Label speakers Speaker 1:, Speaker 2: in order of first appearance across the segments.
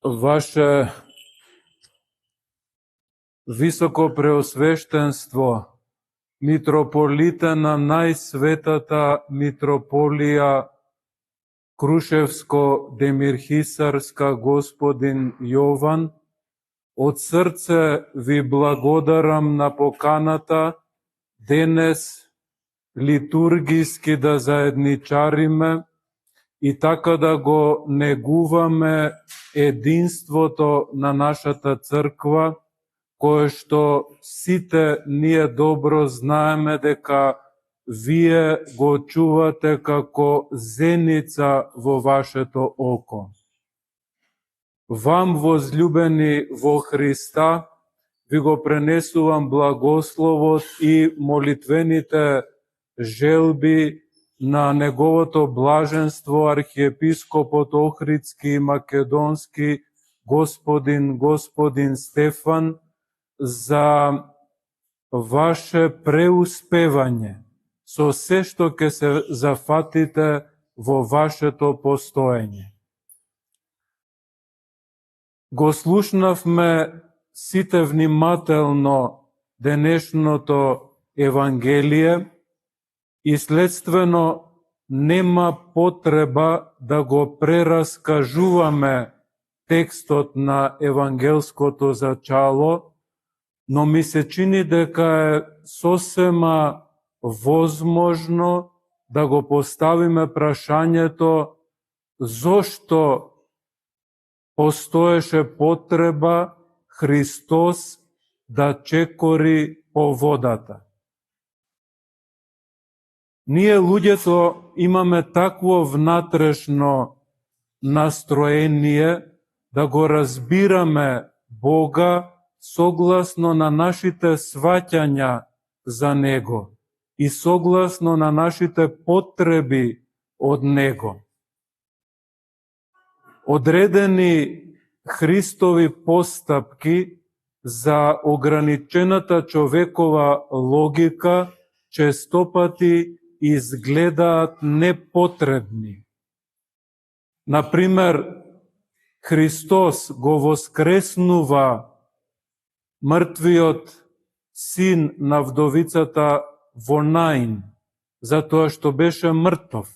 Speaker 1: Ваше високо преосвештенство, митрополите на најсветата митрополија Крушевско-Демирхисарска господин Јован, од срце ви благодарам на поканата денес литургиски да заедничариме и така да го негуваме единството на нашата црква, кое што сите ние добро знаеме дека вие го чувате како зеница во вашето око. Вам, возлюбени во Христа, ви го пренесувам благословот и молитвените желби на неговото блаженство архиепископот Охридски и Македонски господин Стефан за ваше преуспевање со се што ќе се зафатите во вашето постоење. Го слушнавме сите внимателно денешното Евангелие и следствено нема потреба да го прераскажуваме текстот на евангелското зачало, но ми се чини дека е сосема возможно да го поставиме прашањето зошто постоеше потреба Христос да чекори по водата. Ние луѓето имаме такво внатрешно настроение да го разбираме Бога согласно на нашите сваќања за Него и согласно на нашите потреби од Него. Одредени Христови постапки за ограничената човекова логика честопати изгледаат непотребни. Например, Христос го воскреснува мртвиот син на вдовицата во Наин, затоа што беше мртов.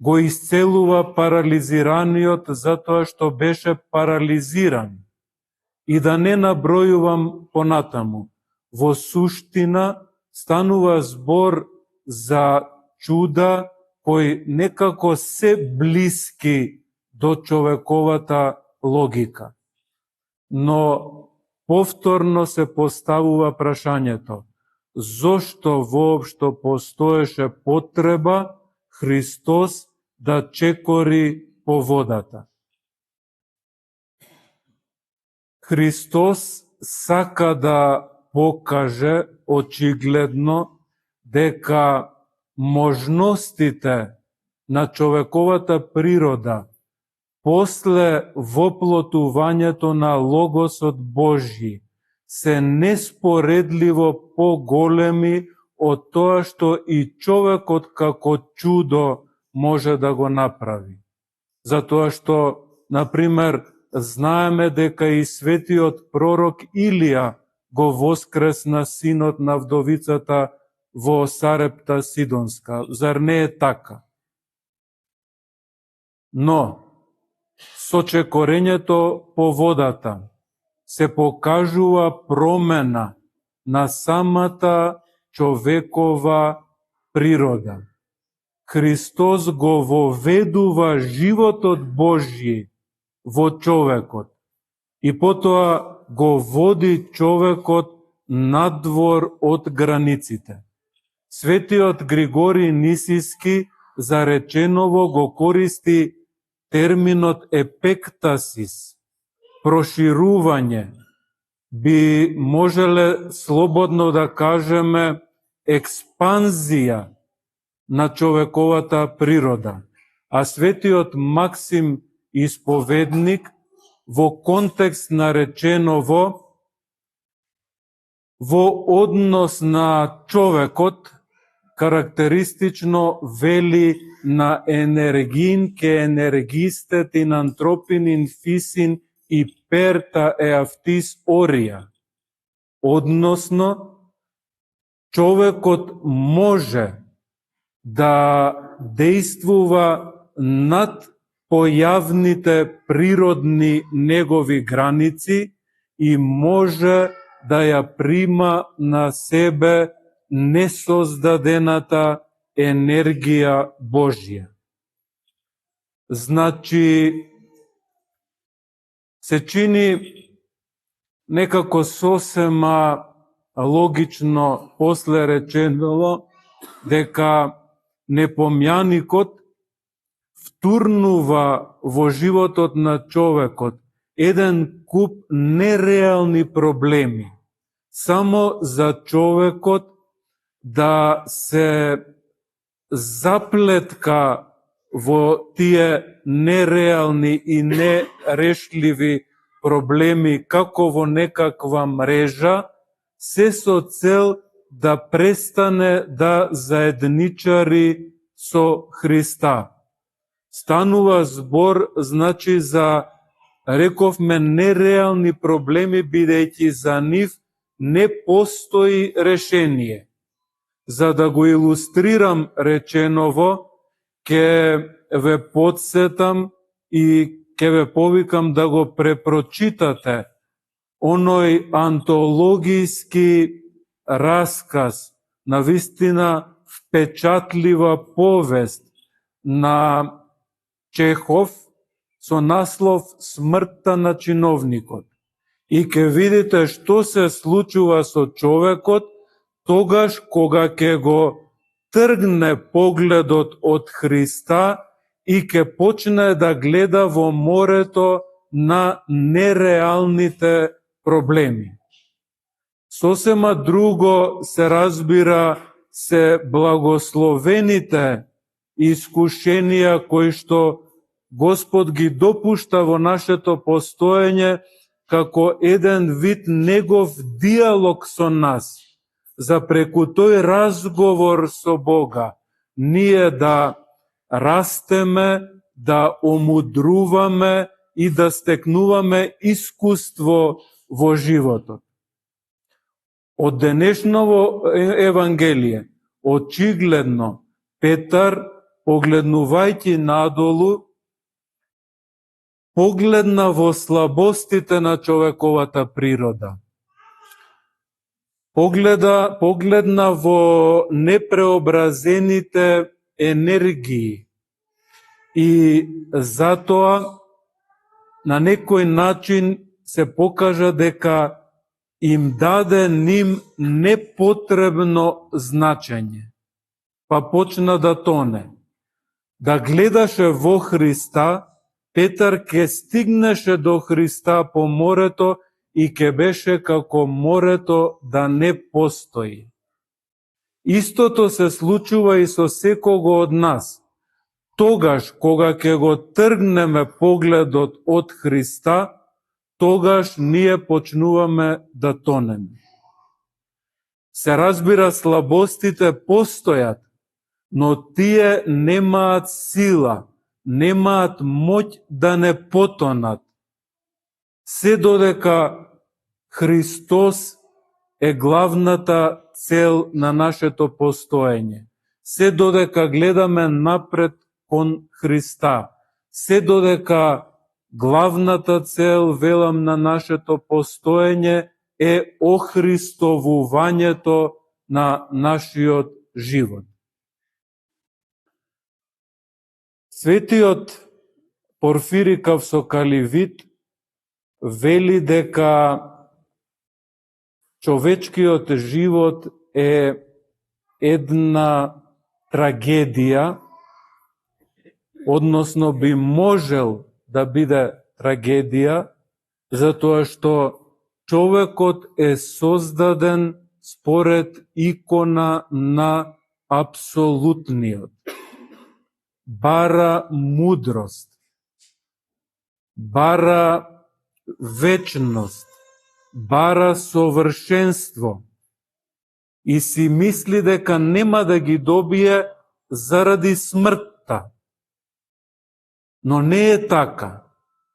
Speaker 1: Го исцелува парализираниот затоа што беше парализиран. И да не набројувам понатаму. Во суштина станува збор за чуда кои некако се блиски до човековата логика. Но повторно се поставува прашањето зошто воопшто постоеше потреба Христос да чекори по водата. Христос сака да покаже очигледно дека можностите на човековата природа после воплотувањето на Логосот Божји се неспоредливо поголеми од тоа што и човекот како чудо може да го направи. Затоа што, например, знаеме дека и светиот пророк Илија го воскресна синот на вдовицата во Сарепта Сидонска. Зар не е така? Но, со чекорењето по водата се покажува промена на самата човекова природа. Христос го воведува животот Божји во човекот и потоа го води човекот надвор од границите. Светиот Григорий Нисиски зареченово го користи терминот епектасис, проширување, би можеле слободно да кажеме експанзија на човековата природа. А светиот Максим Исповедник во контекст на реченово во однос на човекот карактеристично вели на енергин ке енергистет ин антропинин фисин и перта еавтис орија. Односно, човекот може да действува над појавните природни негови граници и може да ја прима на себе несоздадената енергија Божја. Значи, се чини некако сосема логично после речено дека непомјаникот втурнува во животот на човекот еден куп нереални проблеми, само за човекот да се заплетка во тие нереални и нерешливи проблеми како во некаква мрежа, се со цел да престане да заедничари со Христа. Станува збор, значи, за, рековме, нереални проблеми, бидејќи за нив не постои решение. За да го илустрирам реченово, ќе ве подсетам и ќе ве повикам да го препрочитате оној антологијски расказ, навистина впечатлива повест на Чехов со наслов "Смртта на чиновникот". И ќе видите што се случува со човекот тогаш кога ќе го тргне погледот од Христа и ќе почне да гледа во морето на нереалните проблеми. Сосема друго се разбира се благословените искушенија кои што Господ ги допушта во нашето постоење како еден вид негов диалог со нас, за преку тој разговор со Бога ние да растеме, да омудруваме и да стекнуваме искуство во животот. Од денешново Евангелие, очигледно, Петар, погледнувајќи надолу, погледна во слабостите на човековата природа. Погледна во непреобразените енергии и затоа на некој начин се покажа дека им даде ним непотребно значење, па почна да тоне. Да гледаше во Христа, Петар ке стигнеше до Христа по морето и ке беше како морето да не постои. Истото се случува и со секого од нас. Тогаш кога ќе го тргнеме погледот од Христа, тогаш ние почнуваме да тонеме. Се разбира, слабостите постојат, но тие немаат сила, немаат моќ да не потонат. Се додека Христос е главната цел на нашето постоење, се додека гледаме напред кон Христа, се додека главната цел, велам, на нашето постоење е охристовувањето на нашиот живот. Светиот Порфири Кавсокаливит вели дека човечкиот живот е една трагедија, односно би можел да биде трагедија, затоа што човекот е создаден според икона на апсолутниот. Бара мудрост, бара вечност, бара совршенство. и си мисли дека нема да ги добие заради смртта. Но не е така,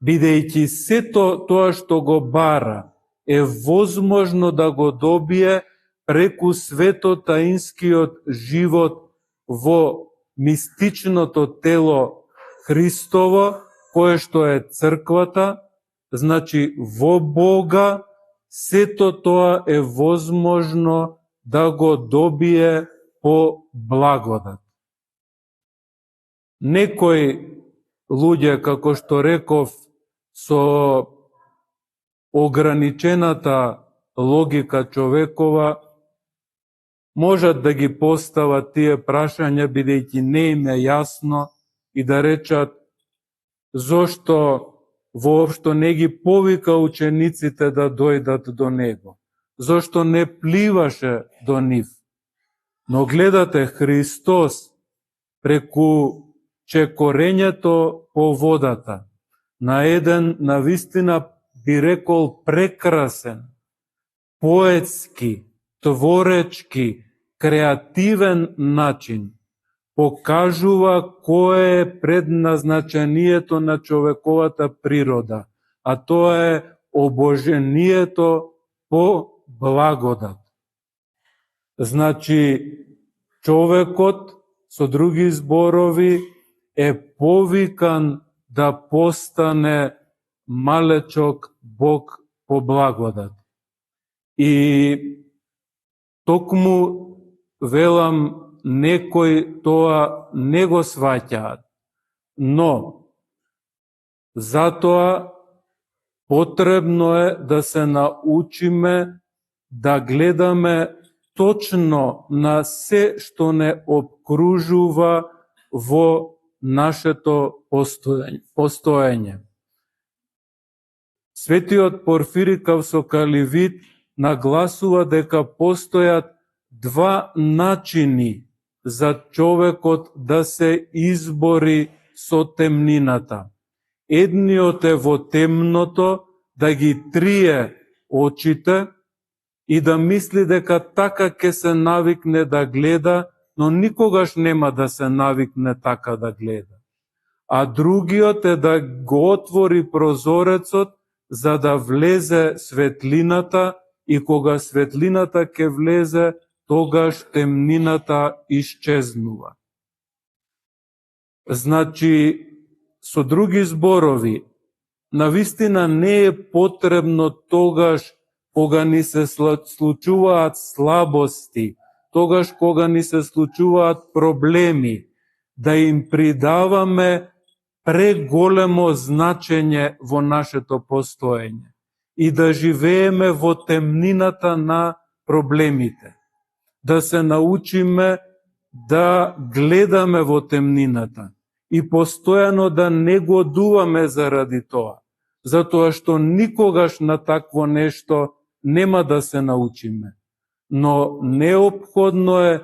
Speaker 1: бидејќи сето тоа што го бара е возможно да го добие преку светотаинскиот живот во мистичното тело Христово, кое што е црквата, значи во Бога, сето тоа е возможно да го добие по благодат. Некои луѓе, како што реков, со ограничената логика човекова, можат да ги постават тие прашања, бидејќи не им е јасно, и да речат зошто воопшто не ги повика учениците да дојдат до него, зошто не пливаше до нив. Но гледате, Христос преку чекорењето по водата, на еден, навистина би рекол, прекрасен, поетски, творечки, креативен начин, покажува кое е предназначението на човековата природа, а тоа е обожението по благодат. Значи, човекот, со други зборови, е повикан да постане малечок Бог по благодат. И токму, велам, некои тоа не го сваќаат, но затоа потребно е да се научиме да гледаме точно на се што не обкружува во нашето постоење. Светиот Порфири Кавсокаливит нагласува дека постојат два начини за човекот да се избори со темнината. Едниот е во темното да ги трие очите и да мисли дека така ќе се навикне да гледа, но никогаш нема да се навикне така да гледа. А другиот е да го отвори прозорецот за да влезе светлината и кога светлината ќе влезе, тогаш темнината исчезнува. Значи, со други зборови, навистина не е потребно тогаш кога ни се случуваат слабости, тогаш кога ни се случуваат проблеми, да им придаваме преголемо значење во нашето постоење и да живееме во темнината на проблемите. Да се научиме да гледаме во темнината и постојано да не годуваме заради тоа, затоа што никогаш на такво нешто нема да се научиме. Но неопходно е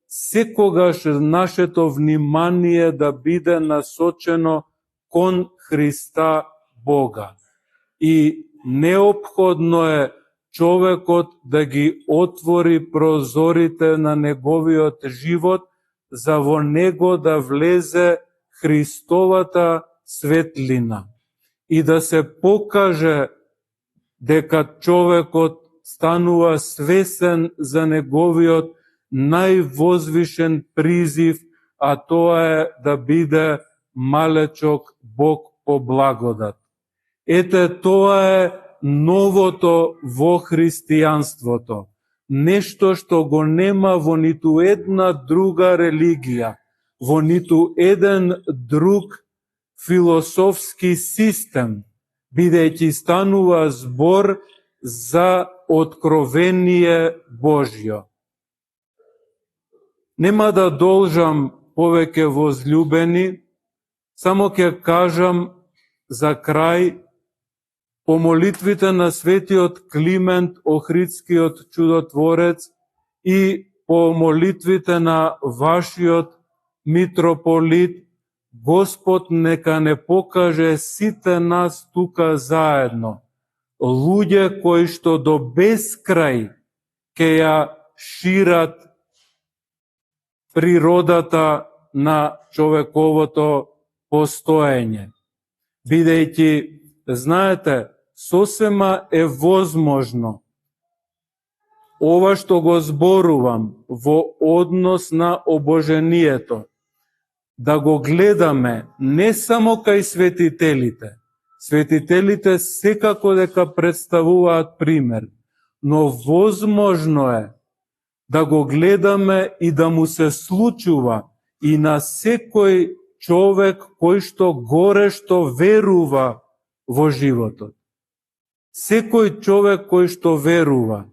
Speaker 1: секогаш нашето внимание да биде насочено кон Христа Бога. И неопходно е човекот да ги отвори прозорите на неговиот живот, за во него да влезе Христовата светлина и да се покаже дека човекот станува свесен за неговиот највозвишен призив, а тоа е да биде малечок Бог по благодат. Ете, тоа е новото во христијанството. Нешто што го нема во ниту една друга религија, во ниту еден друг философски систем, бидејќи станува збор за откровение Божјо. Нема да должам повеќе, возлюбени, само ќе кажам за крај по молитвите на светиот Климент Охридскиот чудотворец и по молитвите на вашиот митрополит, Господ нека не покаже сите нас тука заедно, луѓе кои што до безкрај ќе ја шират природата на човековото постоење. Бидејќи, знаете, сосема е возможно ова што го зборувам во однос на обожението, да го гледаме не само кај светителите. Светителите секако дека представуваат пример, но возможно е да го гледаме и да му се случува и на секој човек кој што горешто верува во животот. Секој човек кој што верува,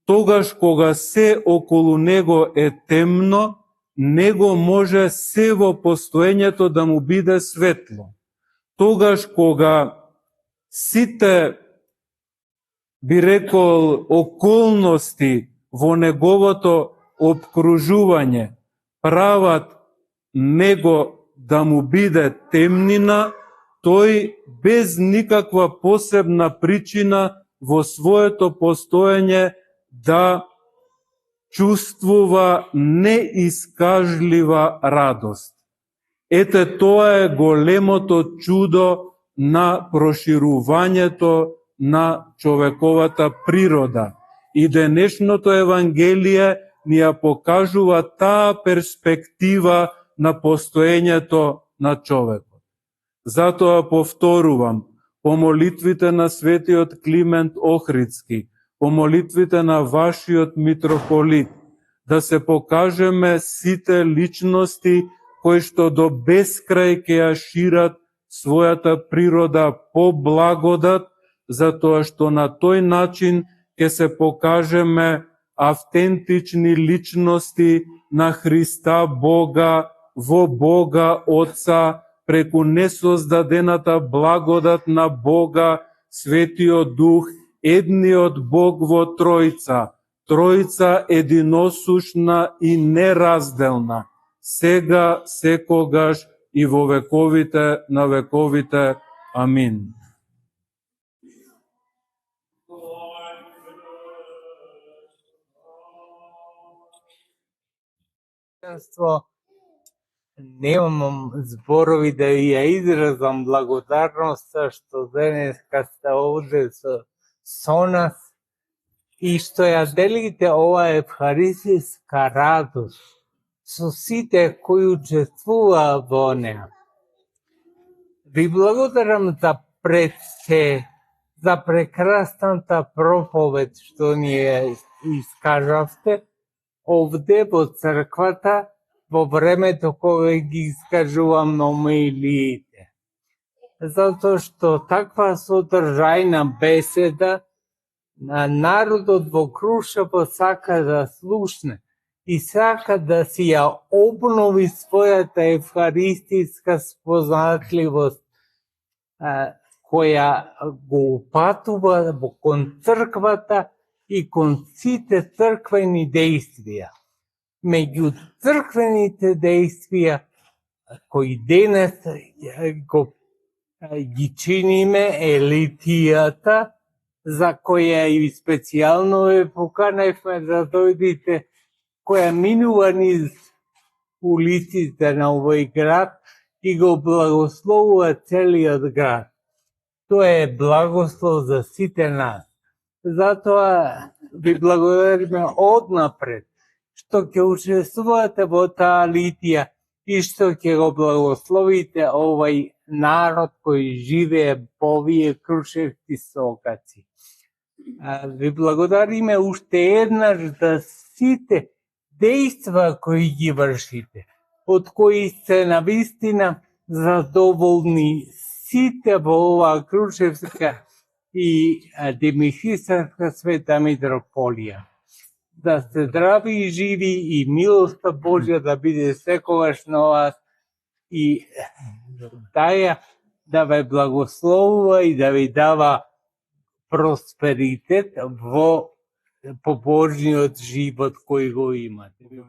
Speaker 1: тогаш кога се околу него е темно, него може се во постоењето да му биде светло. Тогаш кога сите, би рекол, околности во неговото обкружување прават него да му биде темнина, тој без никаква посебна причина во своето постоење да чувствува неискажлива радост. Ете, тоа е големото чудо на проширувањето на човековата природа. И денешното Евангелие ни ја покажува таа перспектива на постоењето на човекот. Затоа повторувам, по молитвите на светиот Климент Охридски, по молитвите на вашиот митрополит, да се покажеме сите личности кои што до бескрај ќе ја шират својата природа по благодат, затоа што на тој начин ќе се покажеме автентични личности на Христа Бога, во Бога Отца, преку несоздадената благодат на Бога, Светиот Дух, едниот Бог во Тројца, Тројца единосушна и неразделна, сега, секогаш и во вековите на вековите. Амин.
Speaker 2: Немам зборови да ја изразам благодарноста што денеска сте овде со нас и што ја делите оваа евхаристиска радост со сите кои учествуваа во неа. Ви благодарам за прекрасната проповед што ни ја искажавте овде во црквата во времето кога ги искажувам номилиите. Затоа што таква содржајна беседа народот во Крушево сака да слушне и сака да си ја обнови својата евхаристиска спознатливост која го упатува кон црквата и кон сите црквени дејствија. Меѓу црквените дејствија кои денес ги чиниме е литијата, за која и специјално ве поканевме да дојдете, која минува низ улиците на овој град и го благословува целиот град. Тоа е благослов за сите нас. Затоа ви благодариме однапред што ќе учествувате во таа литија и што ќе го благословите овој народ кој живее по овие крушевски сокаци. Ви благодариме уште еднаш за сите дејства кои ги вршите, од кои сте навистина задоволни сите во оваа крушевска и Демихисарска света митрополија. Да сте здрави и живи и милоста Божја да биде секогаш на вас и таја да ве благословува и да ви дава просперитет во побожниот живот кој го имате.